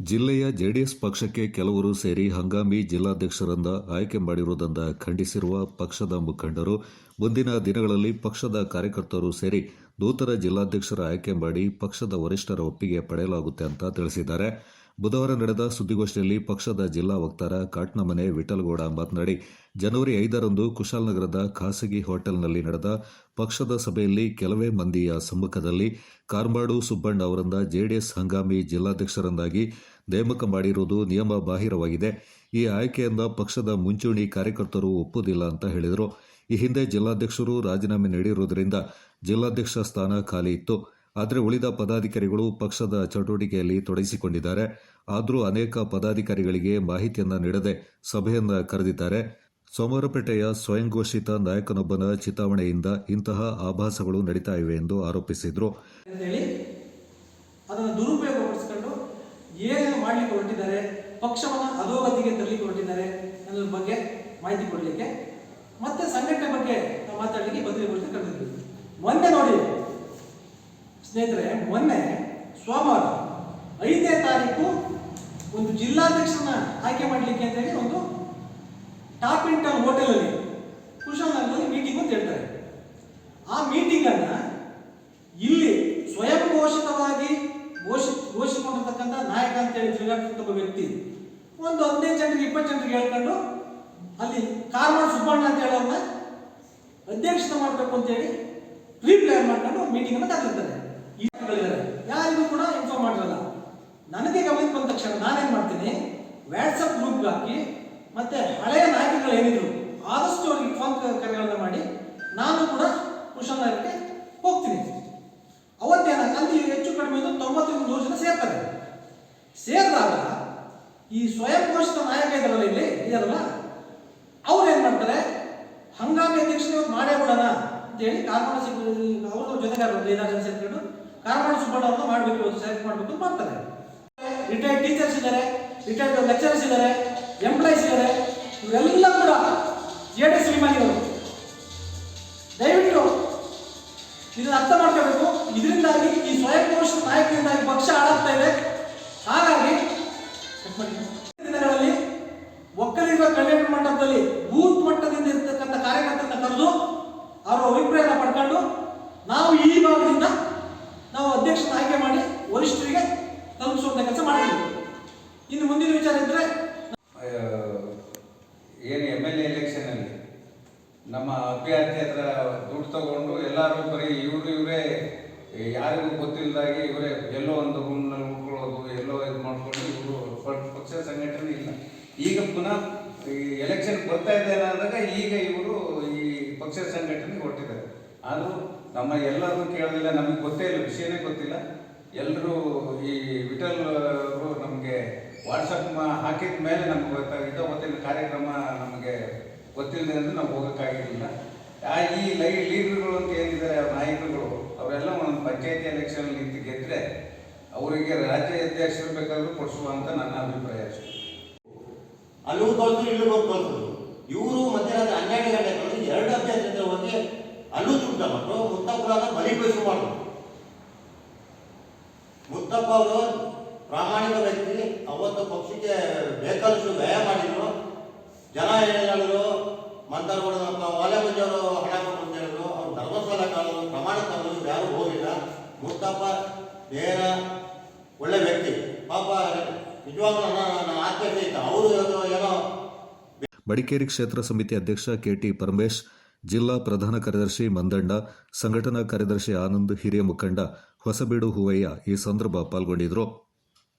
ಜಿಲ್ಲೆಯ ಜೆಡಿಎಸ್ ಪಕ್ಷಕ್ಕೆ ಕೆಲವರು ಸೇರಿ ಹಂಗಾಮಿ ಜಿಲ್ಲಾಧ್ಯಕ್ಷರನ್ನ ಆಯ್ಕೆ ಮಾಡಿರುವುದನ್ನು ಖಂಡಿಸಿರುವ ಪಕ್ಷದ ಮುಖಂಡರು ಮುಂದಿನ ದಿನಗಳಲ್ಲಿ ಪಕ್ಷದ ಕಾರ್ಯಕರ್ತರು ಸೇರಿ ನೂತನ ಜಿಲ್ಲಾಧ್ಯಕ್ಷರ ಆಯ್ಕೆ ಮಾಡಿ ಪಕ್ಷದ ವರಿಷ್ಠರ ಒಪ್ಪಿಗೆ ಪಡೆಯಲಾಗುತ್ತೆ ಅಂತ ತಿಳಿಸಿದ್ದಾರೆ. ಬುಧವಾರ ನಡೆದ ಸುದ್ದಿಗೋಷ್ಠಿಯಲ್ಲಿ ಪಕ್ಷದ ಜಿಲ್ಲಾ ವಕ್ತಾರ ಕಾಟ್ನಮನೆ ವಿಠಲಗೌಡ ಮಾತನಾಡಿ, ಜನವರಿ 5ರಂದು ಕುಶಾಲನಗರದ ಖಾಸಗಿ ಹೋಟೆಲ್ನಲ್ಲಿ ನಡೆದ ಪಕ್ಷದ ಸಭೆಯಲ್ಲಿ ಕೆಲವೇ ಮಂದಿಯ ಸಮ್ಮುಖದಲ್ಲಿ ಕಾರ್ಮಾಡು ಸುಬ್ಬಣ್ಣ ಅವರನ್ನ ಜೆಡಿಎಸ್ ಹಂಗಾಮಿ ಜಿಲ್ಲಾಧ್ಯಕ್ಷರನ್ನಾಗಿ ನೇಮಕ ಮಾಡಿರುವುದು ನಿಯಮ ಬಾಹಿರವಾಗಿದೆ. ಈ ಆಯ್ಕೆಯನ್ನ ಪಕ್ಷದ ಮುಂಚೂಣಿ ಕಾರ್ಯಕರ್ತರು ಒಪ್ಪುವುದಿಲ್ಲ ಅಂತ ಹೇಳಿದರು. ಈ ಹಿಂದೆ ಜಿಲ್ಲಾಧ್ಯಕ್ಷರು ರಾಜೀನಾಮೆ ನೀಡಿರುವುದರಿಂದ ಜಿಲ್ಲಾಧ್ಯಕ್ಷ ಸ್ಥಾನ ಖಾಲಿ ಇತ್ತು. ಆದರೆ ಉಳಿದ ಪದಾಧಿಕಾರಿಗಳು ಪಕ್ಷದ ಚಟುವಟಿಕೆಯಲ್ಲಿ ತೊಡಗಿಸಿಕೊಂಡಿದ್ದಾರೆ. ಆದರೂ ಅನೇಕ ಪದಾಧಿಕಾರಿಗಳಿಗೆ ಮಾಹಿತಿಯನ್ನ ನೀಡದೆ ಸಭೆಯನ್ನ ಕರೆದಿದ್ದಾರೆ. ಸೋಮವಾರಪೇಟೆಯ ಸ್ವಯಂಘೋಷಿತ ನಾಯಕನೊಬ್ಬನ ಚಿತಾವಣೆಯಿಂದ ಇಂತಹ ಆಭಾಸಗಳು ನಡೀತಾ ಇವೆ ಎಂದು ಆರೋಪಿಸಿದರು. ಅದನ್ನು ದುರುಪಯೋಗಪಡಿಸಿಕೊಂಡು ಏನೇನು ಮಾಡಲಿಕ್ಕೆ ಹೊರಟಿದ್ದಾರೆ, ಪಕ್ಷವನ್ನು ಅಧೋಗತಿಗೆ ತರಲಿಕ್ಕೆ ಹೊರಟಿದ್ದಾರೆ ಅನ್ನೋದ್ರ ಬಗ್ಗೆ ಮಾಹಿತಿ ಕೊಡಲಿಕ್ಕೆ ಮತ್ತೆ ಸಂಘಟನೆ ಬಗ್ಗೆ ಮಾತಾಡಲಿಕ್ಕೆ ಪತ್ರಿಕಾಗೋಷ್ಠಿ ಕರೆದಿದ್ವಿ. ಮೊನ್ನೆ ನೋಡಿ ಸ್ನೇಹಿತರೆ, ಮೊನ್ನೆ ಸೋಮವಾರ 5ನೇ ತಾರೀಕು ಒಂದು ಜಿಲ್ಲಾಧ್ಯಕ್ಷರನ್ನ ಆಯ್ಕೆ ಮಾಡಲಿಕ್ಕೆ ಅಂತ ಹೇಳಿ ಒಂದು ಟಾಪ್ ಇನ್ ಟೌನ್ ಹೋಟೆಲಲ್ಲಿ ಕುಶಾಲನಗರದಲ್ಲಿ ಮೀಟಿಂಗ್ ಅಂತ ಹೇಳ್ತಾರೆ. ಆ ಮೀಟಿಂಗನ್ನ ಇಲ್ಲಿ ಸ್ವಯಂ ಘೋಷಿತವಾಗಿ ಘೋಷಿಸಿಕೊಂಡಿರ್ತಕ್ಕಂಥ ನಾಯಕ ಅಂತ ಹೇಳಿ ತಿರುಗಾಡ್ತಕ್ಕಂಥ ವ್ಯಕ್ತಿ ಒಂದು 15 ಜನರಿಗೆ 20 ಜನರಿಗೆ ಹೇಳ್ಕೊಂಡು ಅಲ್ಲಿ ಕಾರ್ಮಾಡ್ ಸುಬ್ಬಣ್ಣ ಅಂತ ಹೇಳೋನ್ನ ಅಧ್ಯಕ್ಷತೆ ಮಾಡಬೇಕು ಅಂತ ಹೇಳಿ ಪ್ರೀ ಪ್ಲಾನ್ ಮಾಡ್ಕೊಂಡು ಮೀಟಿಂಗ್ ಅನ್ನು ಕರೆದಿರ್ತಾರೆ. ಯಾರಿಗೂ ಕೂಡ ಇನ್ಫಾರ್ಮ್ ಮಾಡಿರಲ್ಲ. ನನಗೆ ಗಮನಕ್ಕೆ ಬಂದ ತಕ್ಷಣ ನಾನೇನ್ ಮಾಡ್ತೀನಿ, ವಾಟ್ಸಪ್ ಗ್ರೂಪ್ಗೆ ಹಾಕಿ ಮತ್ತೆ ಹಳೆಯ ನಾಯಕರುಗಳು ಏನಿದ್ರು ಆದಷ್ಟು ಅವರಿಗೆ ಫೋನ್ ಕರೆಗಳನ್ನ ಮಾಡಿ ನಾನು ಕೂಡ ಕುಶಾಲನಗರಕ್ಕೆ ಹೋಗ್ತೀನಿ. ಅವತ್ತೇನ ಅಲ್ಲಿ ಹೆಚ್ಚು ಕಡಿಮೆ 90-100 ಜನ ಸೇರ್ತಾರೆ. ಸೇರಿದಾಗ ಈ ಸ್ವಯಂ ಘೋಷಿತ ನಾಯಕ ಇದಾರಲ್ಲ ಇಲ್ಲಿ ಇದರಲ್ಲ, ಅವ್ರು ಏನ್ ಮಾಡ್ತಾರೆ, ಹಂಗಾಮಿ ಅಧ್ಯಕ್ಷತೆ ಮಾಡೇ ಬಿಡೋಣ ಅಂತೇಳಿ ಕಾರ್ಮಾಡ ಅವ್ರ ಜೊತೆಗಾರರು 5-6 ಜನ ಸೇರ್ಕೊಂಡು ಕಾರ್ಮಾಡ ಸುಬ್ಬಣ್ಣ ಅವ್ರನ್ನ ಮಾಡಬೇಕು, ಸೆಲೆಕ್ಟ್ ಮಾಡಬೇಕು ಅಂತ ಮಾಡ್ತಾರೆ. ರಿಟೈರ್ಡ್ ಟೀಚರ್ಸ್ ಇದ್ದಾರೆ, ರಿಟೈರ್ಡ್ ಲೆಕ್ಚರರ್ಸ್ ಇದ್ದಾರೆ, ಎಂಪ್ಲಾಯೀಸ್ ಇದ್ದಾರೆ, ಇವರೆಲ್ಲ ಕೂಡ ಜೆಡಿಎಸ್ ಅಭಿಮಾನಿಗಳು. ದಯವಿಟ್ಟು ಇದನ್ನು ಅರ್ಥ ಮಾಡ್ಕೋಬೇಕು. ಇದರಿಂದಾಗಿ ಈ ಸ್ವಯಂ ಘೋಷಿತ ನಾಯಕರಿಂದಾಗಿ ಪಕ್ಷ ಹಾಳಾಗ್ತಾ ಇದೆ. ಹಾಗಾಗಿ ದಿನಗಳಲ್ಲಿ ಒಕ್ಕಲಿಗರ ಕಲ್ಯಾಣ ಮಂಟಪದಲ್ಲಿ ಬೂತ್ ಮಟ್ಟದಿಂದ ಇರತಕ್ಕಂಥ ಕಾರ್ಯಕರ್ತರನ್ನ ಕರೆದು ಅವರ ಅಭಿಪ್ರಾಯನ ಪಡ್ಕೊಂಡು ನಾವು ಈ ಭಾಗದಿಂದ ನಾವು ಅಧ್ಯಕ್ಷನ ಆಯ್ಕೆ ಮಾಡಿ ವರಿಷ್ಠರಿಗೆ ತಲುಪಿಸುವಂತ ಕೆಲಸ ಮಾಡಿದ್ವಿ. ಇನ್ನು ಮುಂದಿನ ವಿಚಾರ ಇದ್ರೆ ಏನು MLA ಎಲೆಕ್ಷನಲ್ಲಿ ನಮ್ಮ ಅಭ್ಯರ್ಥಿ ಹತ್ರ ದುಡ್ಡು ತಗೊಂಡು ಎಲ್ಲರೂ ಬರೀ ಇವರೇ ಯಾರಿಗೂ ಗೊತ್ತಿಲ್ಲದಾಗಿ ಇವರೇ ಎಲ್ಲೋ ಒಂದು ರೂಮ್ನಲ್ಲಿ ಉಳ್ಕೊಳ್ಳೋದು, ಎಲ್ಲೋ ಇದು ಮಾಡ್ಕೊಂಡು ಇವರು ಪಕ್ಷ ಸಂಘಟನೆ ಇಲ್ಲ. ಈಗ ಪುನಃ ಈ ಎಲೆಕ್ಷನ್ ಬರ್ತಾ ಇದೆ ಅಂದಾಗ ಈಗ ಇವರು ಈ ಪಕ್ಷ ಸಂಘಟನೆಗೆ ಹೊರಟಿದ್ದಾರೆ. ಆದರೂ ನಮ್ಮ ಎಲ್ಲರೂ ಕೇಳೋದಿಲ್ಲ, ನಮಗೆ ಗೊತ್ತೇ ಇಲ್ಲ, ವಿಷಯನೇ ಗೊತ್ತಿಲ್ಲ. ಎಲ್ಲರೂ ಈ ವಿಠಲ್ ಅವರು ನಮಗೆ ವಾಟ್ಸಪ್ ಹಾಕಿದ ಮೇಲೆ ನಮ್ಗೆ ಗೊತ್ತಾಗಿದ್ದು. ಅವತ್ತಿನ ಕಾರ್ಯಕ್ರಮ ನಮಗೆ ಗೊತ್ತಿಲ್ಲದೆ ಅಂದರೆ ನಾವು ಹೋಗೋಕ್ಕಾಗಿರಲಿಲ್ಲ. ಈ ಲೀಡರ್ಗಳು ಅಂತ ಏನಿದ್ದಾರೆ ನಾಯಕರುಗಳು, ಅವರೆಲ್ಲ ಒಂದು ಪಂಚಾಯತಿ ಎಲೆಕ್ಷನ್ ನಿಂತು ಗೆದ್ದರೆ ಅವರಿಗೆ ರಾಜ್ಯ ಅಧ್ಯಕ್ಷರು ಬೇಕಾದರೂ ಕೊಡಿಸುವ ಅಂತ ನನ್ನ ಅಭಿಪ್ರಾಯ ಅಷ್ಟೇ. ಅಲ್ಲಿಗೂ ಕಳಿಸೋದು, ಇಲ್ಲಿಗೂ ಕಳಿಸೋದು. ಇವರು ಮಧ್ಯರಾತ್ರಿ 12 ಗಂಟೆ ಕಳೆದು 2 ಅಭ್ಯರ್ಥಿ ಹೋಗಿ ಅಲ್ಲೂ ದುಡ್ಡು ತಗೊಂಡು ಮುತ್ತಪ್ಪನ ಬಲಿಪಶು ಮಾಡಿದ್ರು. ಮುತ್ತಪ್ಪ ಅವರು ಪ್ರಾಮಾಣಿಕ ವ್ಯಕ್ತಿ. ಅವತ್ತು ಪಕ್ಷಕ್ಕೆ ಬೇಕಾದಷ್ಟು ವ್ಯಯ ಮಾಡಿದ್ರು. ಜನ ಹೇಳಿದ್ರು, ಮಂತರ್ಗೌಡ ಒಲೆ ಮಂಜವರು ಹಣ ಕೊಟ್ಟು ಅಂತ ಹೇಳಿದ್ರು. ಅವ್ರು ಧರ್ಮಸ್ಥಳ ಕಾಲರು ಪ್ರಮಾಣ ತಗೊಂಡು ಯಾರು ಹೋಗಿಲ್ಲ. ಮುತ್ತಪ್ಪ ನೇರ ಒಳ್ಳೆ ವ್ಯಕ್ತಿ. ಪಾಪ ನಿಜವಾಗ್ಲೂ ನನ್ನ ಆತ್ಮಹತ್ಯೆ ಇತ್ತು. ಅವರು ಏನೋ. ಮಡಿಕೇರಿ ಕ್ಷೇತ್ರ ಸಮಿತಿ ಅಧ್ಯಕ್ಷ KT ಪರಮೇಶ್, ಜಿಲ್ಲಾ ಪ್ರಧಾನ ಕಾರ್ಯದರ್ಶಿ ಮಂದಣ್ಣ, ಸಂಘಟನಾ ಕಾರ್ಯದರ್ಶಿ ಆನಂದ್, ಹಿರಿಯ ಮುಖಂಡ ಹೊಸಬೀಡು ಹೂವಯ್ಯ ಈ ಸಂದರ್ಭ ಪಾಲ್ಗೊಂಡಿದ್ದರು.